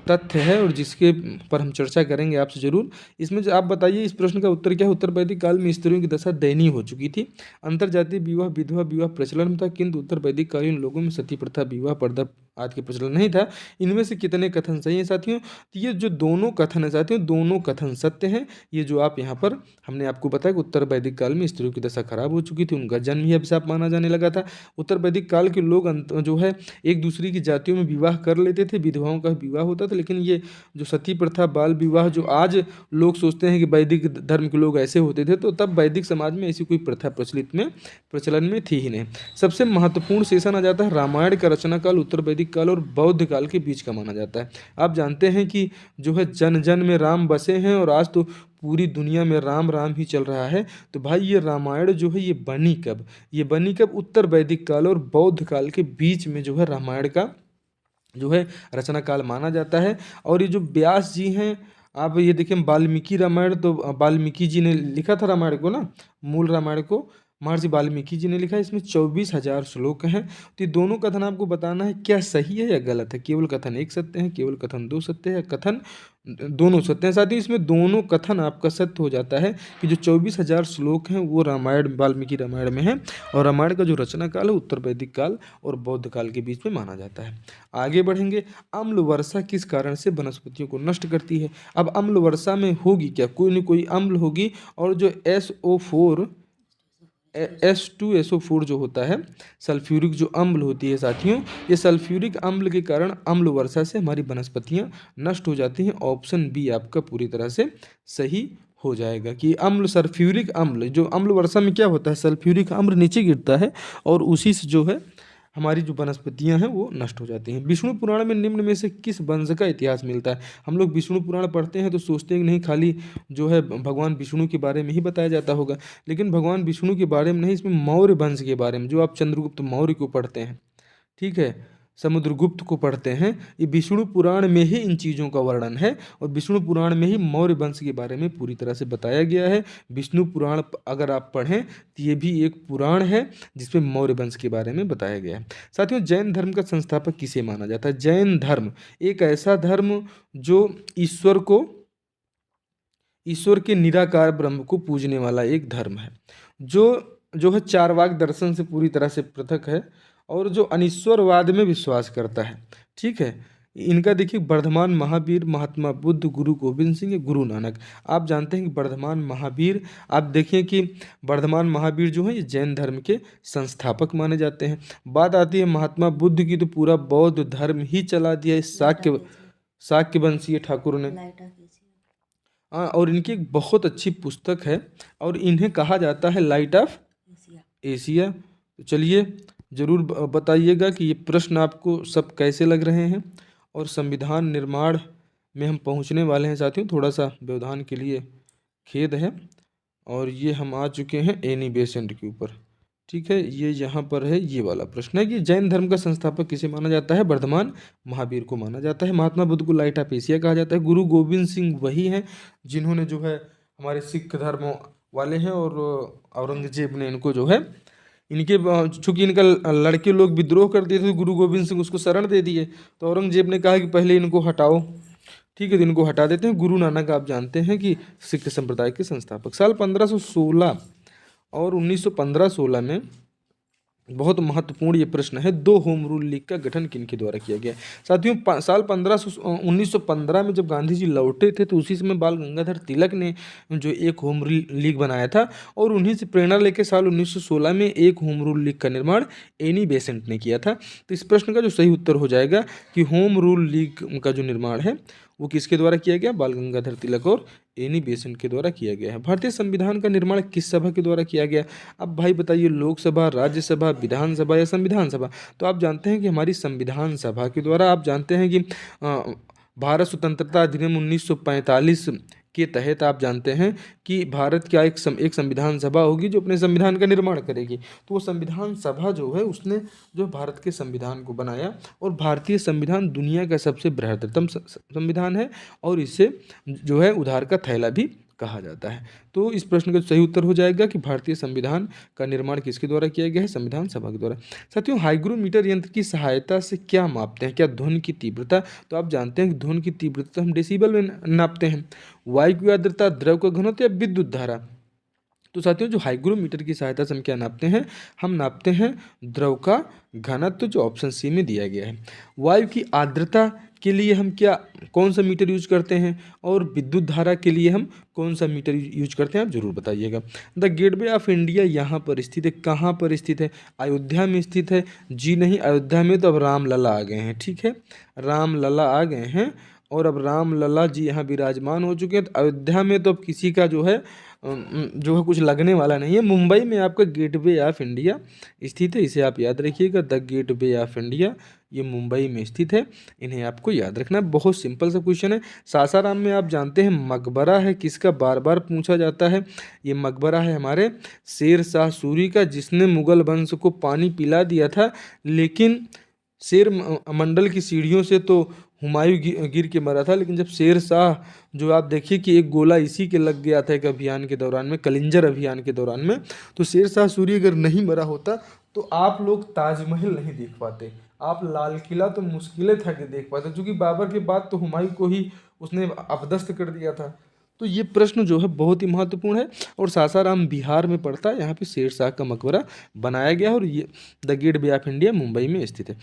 तथ्य है और जिसके पर हम चर्चा करेंगे आपसे जरूर। इसमें जो आप बताइए, इस प्रश्न का उत्तर क्या है। उत्तर वैदिक काल में स्त्रियों की दशा दयनीय हो चुकी थी। अंतरजातीय विवाह, विधवा विवाह प्रचलन में था, किंतु उत्तर वैदिक कालीन लोगों में सती प्रथा, विवाह, पर्दा आदि के प्रचलन नहीं था। इनमें से कितने कथन सही हैं साथियों? तो ये जो दोनों कथन है साथियों, दोनों कथन सत्य हैं। ये जो आप यहाँ पर हमने आपको बताया कि उत्तर वैदिक काल में स्त्रियों की दशा खराब हो चुकी थी, उनका जन्म ही अभिशाप माना जाने लगा था। उत्तर वैदिक काल के लोग जो है एक दूसरे की जातियों में विवाह कर लेते थे, विधवाओं का विवाह होता था। लेकिन ये जो सती प्रथा, बाल विवाह, जो आज लोग सोचते हैं कि वैदिक धर्म के लोग ऐसे होते थे, तो तब वैदिक समाज में ऐसी कोई प्रथा प्रचलन में थी ही नहीं। सबसे महत्वपूर्ण सेशन आ जाता है रामायण का रचना काल उत्तर वैदिक काल और बौद्ध काल के बीच का माना जाता है। आप जानते हैं कि जो है जन जन में राम बसे हैं, और आज तो पूरी दुनिया में राम राम ही चल रहा है। तो भाई ये रामायण जो है ये बनी कब? ये बनी कब? उत्तर वैदिक काल और बौद्ध काल के बीच में जो है रामायण का जो है रचना काल माना जाता है। और ये जो व्यास जी हैं, आप ये देखें वाल्मीकि रामायण, तो वाल्मीकि जी ने लिखा था रामायण को ना, मूल रामायण को महर्षि वाल्मीकि जी ने लिखा है। इसमें 24,000 श्लोक हैं। तो ये दोनों कथन आपको बताना है क्या सही है या गलत है। केवल कथन एक सत्य है, केवल कथन दो सत्य है, कथन दोनों सत्य हैं। साथ ही इसमें दोनों कथन आपका सत्य हो जाता है कि जो 24,000 श्लोक हैं वो रामायण, वाल्मीकि रामायण में है, और रामायण का जो रचना काल है उत्तर वैदिक काल और बौद्ध काल के बीच में माना जाता है। आगे बढ़ेंगे। अम्ल वर्षा किस कारण से वनस्पतियों को नष्ट करती है? अब अम्ल वर्षा में होगी क्या? कोई न कोई अम्ल होगी, और जो H2SO4 जो होता है, सल्फ्यूरिक जो अम्ल होती है साथियों, ये सल्फ्यूरिक अम्ल के कारण अम्ल वर्षा से हमारी वनस्पतियां नष्ट हो जाती हैं। ऑप्शन बी आपका पूरी तरह से सही हो जाएगा कि अम्ल, सल्फ्यूरिक अम्ल, जो अम्ल वर्षा में क्या होता है, सल्फ्यूरिक अम्ल नीचे गिरता है और उसी से जो है हमारी जो वनस्पतियां हैं वो नष्ट हो जाती हैं। विष्णु पुराण में निम्न में से किस वंश का इतिहास मिलता है? हम लोग विष्णु पुराण पढ़ते हैं तो सोचते हैं कि नहीं खाली जो है भगवान विष्णु के बारे में ही बताया जाता होगा, लेकिन भगवान विष्णु के बारे में नहीं, इसमें मौर्य वंश के बारे में, जो आप चंद्रगुप्त मौर्य को पढ़ते हैं, ठीक है, समुद्रगुप्त को पढ़ते हैं, ये विष्णु पुराण में ही इन चीज़ों का वर्णन है, और विष्णु पुराण में ही मौर्य वंश के बारे में पूरी तरह से बताया गया है। विष्णु पुराण अगर आप पढ़ें तो ये भी एक पुराण है जिसमें मौर्य वंश के बारे में बताया गया है। साथियों, जैन धर्म का संस्थापक किसे माना जाता है? जैन धर्म एक ऐसा धर्म जो ईश्वर के निराकार ब्रह्म को पूजने वाला एक धर्म है, जो है चारवाक दर्शन से पूरी तरह से पृथक है, और जो अनीश्वरवाद में विश्वास करता है। ठीक है, इनका देखिए वर्धमान महावीर, महात्मा बुद्ध, गुरु गोविंद सिंह, गुरु नानक। आप जानते हैं कि वर्धमान महावीर, आप देखिए कि वर्धमान महावीर जो है ये जैन धर्म के संस्थापक माने जाते हैं। बात आती है महात्मा बुद्ध की, तो पूरा बौद्ध धर्म ही चला दिया इस शाक्य वंशीय ठाकुर ने। और इनकी एक बहुत अच्छी पुस्तक है और इन्हें कहा जाता है लाइट ऑफ एशिया। तो चलिए ज़रूर बताइएगा कि ये प्रश्न आपको सब कैसे लग रहे हैं। और संविधान निर्माण में हम पहुंचने वाले हैं साथियों, थोड़ा सा व्यवधान के लिए खेद है। और ये हम आ चुके हैं एनी बेसेंट के ऊपर। ठीक है, ये यहाँ पर है, ये वाला प्रश्न है कि जैन धर्म का संस्थापक किसे माना जाता है? वर्धमान महावीर को माना जाता है। महात्मा बुद्ध को लाइट ऑफ एशिया कहा जाता है। गुरु गोविंद सिंह वही हैं जिन्होंने जो है हमारे सिख धर्म वाले हैं, और औरंगजेब ने इनको जो है इनके चूंकि इनका लड़के लोग विद्रोह कर दिए थे तो गुरु गोविंद सिंह उसको शरण दे दिए, तो औरंगजेब ने कहा कि पहले इनको हटाओ। ठीक है, तो इनको हटा देते हैं। गुरु नानक आप जानते हैं कि सिख संप्रदाय के संस्थापक। साल 1516 और 1915-16 में बहुत महत्वपूर्ण ये प्रश्न है, दो होम रूल लीग का गठन किनके द्वारा किया गया? साथियों साल 1915 में जब गांधी जी लौटे थे तो उसी समय बाल गंगाधर तिलक ने जो एक होम रूल लीग बनाया था, और उन्हीं से प्रेरणा लेकर साल 1916 में एक होम रूल लीग का निर्माण एनी बेसेंट ने किया था। तो इस प्रश्न का जो सही उत्तर हो जाएगा कि होम रूल लीग का जो निर्माण है वो किसके द्वारा किया गया? बाल गंगाधर तिलक और एनी बेसेंट के द्वारा किया गया है। भारतीय संविधान का निर्माण किस सभा के द्वारा किया गया? अब भाई बताइए, लोकसभा, राज्यसभा, विधानसभा या संविधान सभा? तो आप जानते हैं कि हमारी संविधान सभा के द्वारा, आप जानते हैं कि भारत स्वतंत्रता अधिनियम 1945 के तहत आप जानते हैं कि भारत क्या एक संविधान सभा होगी जो अपने संविधान का निर्माण करेगी। तो वो संविधान सभा जो है उसने जो भारत के संविधान को बनाया, और भारतीय संविधान दुनिया का सबसे बृहत्तम संविधान है, और इसे जो है उधार का थैला भी कहा जाता है। तो इस प्रश्न का सही उत्तर हो जाएगा कि भारतीय संविधान का निर्माण किसके द्वारा किया गया है? संविधान सभा के द्वारा। साथियों, हाइग्रोमीटर यंत्र की सहायता से क्या मापते हैं? क्या ध्वनि की तीव्रता? तो आप जानते हैं कि ध्वनि की तीव्रता हम डेसिबल में नापते हैं। वायु की आर्द्रता, द्रव का घनत्व या विद्युत धारा? तो साथियों, जो हाइग्रोमीटर की सहायता से हम क्या नापते हैं? हम नापते हैं द्रव का घनत्व, जो ऑप्शन सी में दिया गया है। वायु की आर्द्रता के लिए हम कौन सा मीटर यूज करते हैं, और विद्युत धारा के लिए हम कौन सा मीटर यूज करते हैं? आप जरूर बताइएगा। द गेटवे ऑफ इंडिया यहाँ पर स्थित है। कहाँ पर स्थित है? अयोध्या में स्थित है। जी नहीं, अयोध्या में तो अब रामलला आ गए हैं। ठीक है, रामलला आ गए हैं, और अब रामलला जी यहाँ विराजमान हो चुके हैं। तो अयोध्या में तो अब किसी का जो है कुछ लगने वाला नहीं है। मुंबई में आपका गेटवे ऑफ इंडिया स्थित है, इसे आप याद रखिएगा। द गेटवे ऑफ इंडिया ये मुंबई में स्थित है, इन्हें आपको याद रखना है। बहुत सिंपल सा क्वेश्चन है। सासाराम में आप जानते हैं मकबरा है किसका? बार बार पूछा जाता है। ये मकबरा है हमारे शेर शाह सूरी का, जिसने मुगल वंश को पानी पिला दिया था, लेकिन शेर मंडल की सीढ़ियों से तो हुमायूं गिर के मरा था, लेकिन जब शेर शाह, जो आप देखिए कि एक गोला इसी के लग गया था एक अभियान के दौरान में, कलिंजर अभियान के दौरान में, तो शेर शाह सूरी अगर नहीं मरा होता तो आप लोग ताजमहल नहीं देख पाते, आप लाल किला तो मुश्किलें था कि देख पाते, क्योंकि बाबर के बाद तो हुमायूं को ही उसने अपदस्थ कर दिया था। तो ये प्रश्न जो है बहुत ही महत्वपूर्ण है, और सासाराम बिहार में पड़ता है। यहाँ पे शेर शाह का मकबरा बनाया गया है, और ये the gateway of India Mumbai में स्थित है।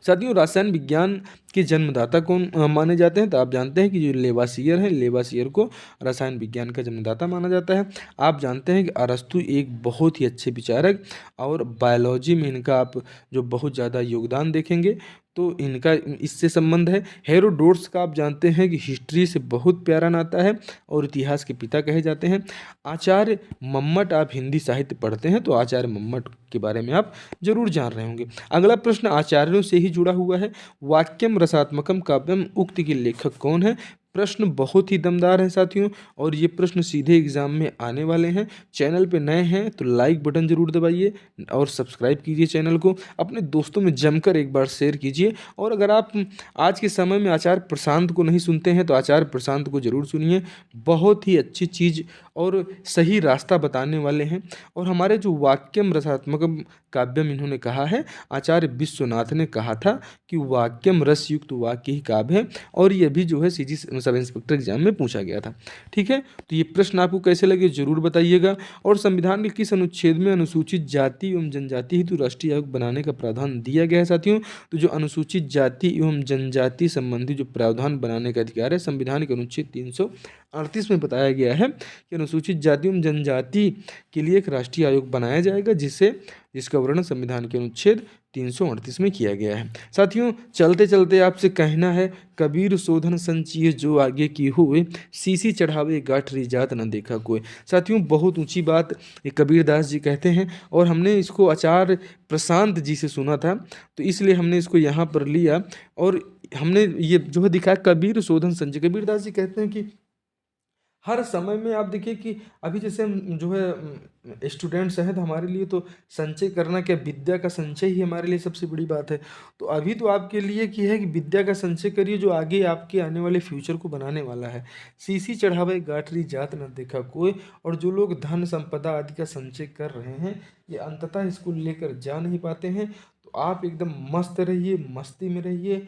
साथियों, रसायन विज्ञान के जन्मदाता कौन माने जाते हैं? तो आप जानते हैं कि जो लेवासियर है, लेवासियर को रसायन विज्ञान का जन्मदाता माना जाता है। आप जानते हैं कि अरस्तु एक बहुत ही अच्छे विचारक, और बायोलॉजी में इनका आप जो बहुत ज़्यादा योगदान देखेंगे तो इनका इससे संबंध है। हेरोडोट्स का आप जानते हैं कि हिस्ट्री से बहुत प्यारा नाता है, और इतिहास के पिता कहे जाते हैं। आचार्य मम्मट, आप हिंदी साहित्य पढ़ते हैं तो आचार्य मम्मट के बारे में आप जरूर जान रहे होंगे। अगला प्रश्न आचार्यों से ही जुड़ा हुआ है। वाक्यम रसात्मकम काव्यम उक्ति के लेखक कौन है? प्रश्न बहुत ही दमदार है साथियों, और ये प्रश्न सीधे एग्जाम में आने वाले हैं। चैनल पे नए हैं तो लाइक बटन जरूर दबाइए, और सब्सक्राइब कीजिए चैनल को, अपने दोस्तों में जमकर एक बार शेयर कीजिए। और अगर आप आज के समय में आचार्य प्रशांत को नहीं सुनते हैं तो आचार्य प्रशांत को जरूर सुनिए, बहुत ही अच्छी चीज़ और सही रास्ता बताने वाले हैं। और हमारे जो वाक्यम रसात्मकम काव्यम इन्होंने कहा है, आचार्य विश्वनाथ ने कहा था कि वाक्यम रस युक्त वाक्य ही काव्य है, और ये भी जो है सीजी सब इंस्पेक्टर एग्जाम में पूछा गया था। ठीक है, तो ये प्रश्न आपको कैसे लगे जरूर बताइएगा। और संविधान के किस अनुच्छेद में अनुसूचित जाति एवं जनजाति हेतु राष्ट्रीय आयोग बनाने का प्रावधान दिया गया है? साथियों, तो जो अनुसूचित जाति एवं जनजाति संबंधी जो प्रावधान बनाने का अधिकार है, संविधान के अनुच्छेद 38 में बताया गया है कि अनुसूचित जाति एवं जनजाति के लिए एक राष्ट्रीय आयोग बनाया जाएगा, जिसका वर्णन संविधान के अनुच्छेद 338 में किया गया है। साथियों, चलते चलते आपसे कहना है, कबीर शोधन संचिए जो आगे की हुए, सीसी चढ़ावे गाठरी जात न देखा कोई। साथियों, बहुत ऊंची बात ये कबीरदास जी कहते हैं, और हमने इसको आचार्य प्रशांत जी से सुना था, तो इसलिए हमने इसको यहाँ पर लिया और हमने ये जो है दिखाया कबीर शोधन संचय। कबीरदास जी कहते हैं कि हर समय में आप देखिए कि अभी जैसे हम जो है स्टूडेंट्स हैं, तो हमारे लिए तो संचय करना क्या, विद्या का संचय ही हमारे लिए सबसे बड़ी बात है। तो अभी तो आपके लिए की है कि विद्या का संचय करिए जो आगे आपके आने वाले फ्यूचर को बनाने वाला है। सीसी चढ़ावे गाठरी जात न देखा कोई। और जो लोग धन संपदा आदि का संचय कर रहे हैं, ये अंततः इसको लेकर जा नहीं पाते हैं। तो आप एकदम मस्त रहिए, मस्ती में रहिए,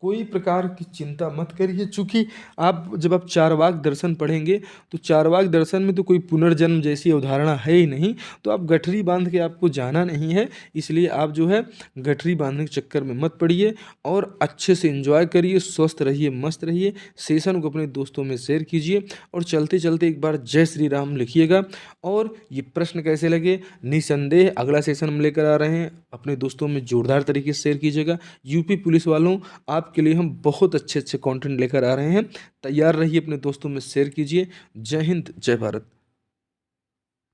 कोई प्रकार की चिंता मत करिए। चूँकि जब आप चारवाक दर्शन पढ़ेंगे, तो चारवाक दर्शन में तो कोई पुनर्जन्म जैसी अवधारणा है ही नहीं, तो आप गठरी बांध के आपको जाना नहीं है। इसलिए आप जो है गठरी बांधने के चक्कर में मत पड़िए और अच्छे से एंजॉय करिए, स्वस्थ रहिए, मस्त रहिए। सेशन को अपने दोस्तों में शेयर कीजिए और चलते चलते एक बार जय श्री राम लिखिएगा। और ये प्रश्न कैसे लगे, निसंदेह अगला सेशन हम लेकर आ रहे हैं, अपने दोस्तों में जोरदार तरीके से शेयर कीजिएगा। यूपी पुलिस वालों, आपके लिए हम बहुत अच्छे अच्छे कंटेंट लेकर आ रहे हैं, तैयार रहिए, अपने दोस्तों में शेयर कीजिए। जय हिंद, जय भारत।